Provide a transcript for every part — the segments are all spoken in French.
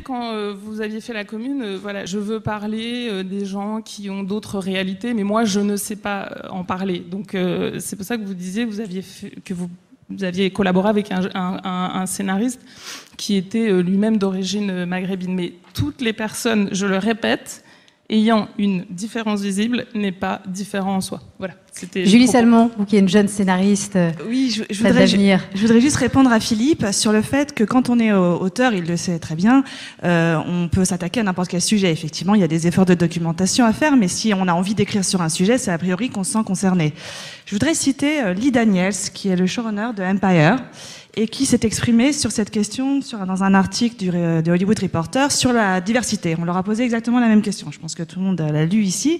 quand vous aviez fait la commune, voilà, je veux parler des gens qui ont d'autres réalités, mais moi, je ne sais pas en parler. Donc, c'est pour ça que vous disiez que vous aviez collaboré avec un scénariste qui était lui-même d'origine maghrébine. Mais toutes les personnes, je le répète, ayant une différence visible n'est pas différent en soi. Voilà. Julie Salmon, vous qui êtes une jeune scénariste, oui, je voudrais juste répondre à Philippe sur le fait que quand on est auteur, il le sait très bien, on peut s'attaquer à n'importe quel sujet. Effectivement, il y a des efforts de documentation à faire, mais si on a envie d'écrire sur un sujet, c'est a priori qu'on se sent concerné. Je voudrais citer Lee Daniels, qui est le showrunner de Empire, et qui s'est exprimé sur cette question dans un article de Hollywood Reporter sur la diversité. On leur a posé exactement la même question. Je pense que tout le monde l'a lu ici.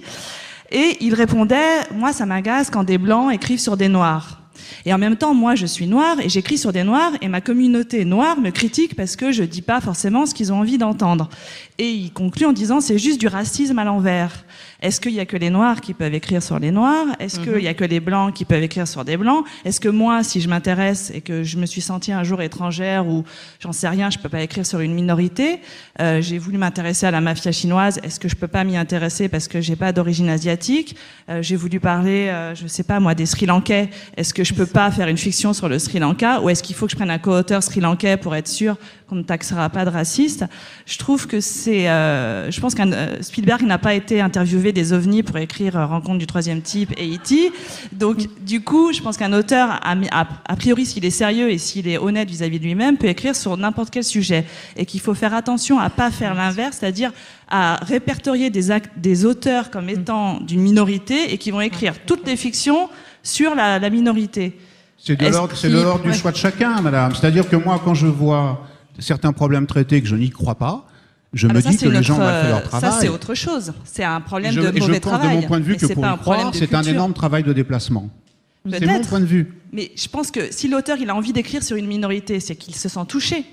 Et il répondait, moi ça m'agace quand des blancs écrivent sur des noirs. Et en même temps, moi je suis noire et j'écris sur des noirs et ma communauté noire me critique parce que je dis pas forcément ce qu'ils ont envie d'entendre. Et il conclut en disant c'est juste du racisme à l'envers. Est-ce qu'il y a que les noirs qui peuvent écrire sur les noirs? Est-ce qu'il y a que les blancs qui peuvent écrire sur des blancs? Est-ce que moi, si je m'intéresse et que je me suis sentie un jour étrangère ou j'en sais rien, je peux pas écrire sur une minorité? J'ai voulu m'intéresser à la mafia chinoise. Est-ce que je peux pas m'y intéresser parce que j'ai pas d'origine asiatique? J'ai voulu parler, je sais pas moi, des Sri Lankais. Est-ce que je peux pas faire une fiction sur le Sri Lanka? Ou est-ce qu'il faut que je prenne un co-auteur sri lankais pour être sûr qu'on ne taxera pas de raciste? Je trouve que je pense qu'un Spielberg n'a pas été interviewé des ovnis pour écrire Rencontre du troisième type et E.T. Donc, du coup, je pense qu'un auteur, a priori, s'il est sérieux et s'il est honnête vis-à-vis de lui-même, peut écrire sur n'importe quel sujet. Et qu'il faut faire attention à pas faire l'inverse, c'est-à-dire à répertorier des auteurs comme étant d'une minorité et qui vont écrire toutes les fictions sur la minorité. C'est de l'ordre du choix de chacun, madame. C'est-à-dire que moi, quand je vois certains problèmes traités que je n'y crois pas, je me dis que les gens ont mal fait leur travail. Ça, c'est autre chose. C'est un problème de mauvais travail. Et je pense de mon point de vue que pour y croire, c'est un énorme travail de déplacement. C'est mon point de vue. Mais je pense que si l'auteur il a envie d'écrire sur une minorité, c'est qu'il se sent touché.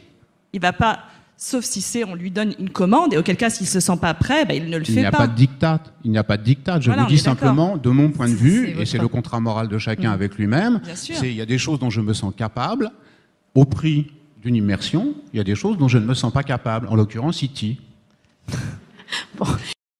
Il va pas, sauf si on lui donne une commande, et auquel cas, s'il se sent pas prêt, il ne le fait pas. Il n'y a pas de diktat. Il n'y a pas de diktat. Je vous dis simplement, de mon point de vue, et c'est le contrat moral de chacun avec lui-même, il y a des choses dont je me sens capable, au prix d'une immersion, il y a des choses dont je ne me sens pas capable, en l'occurrence E.T. Bon,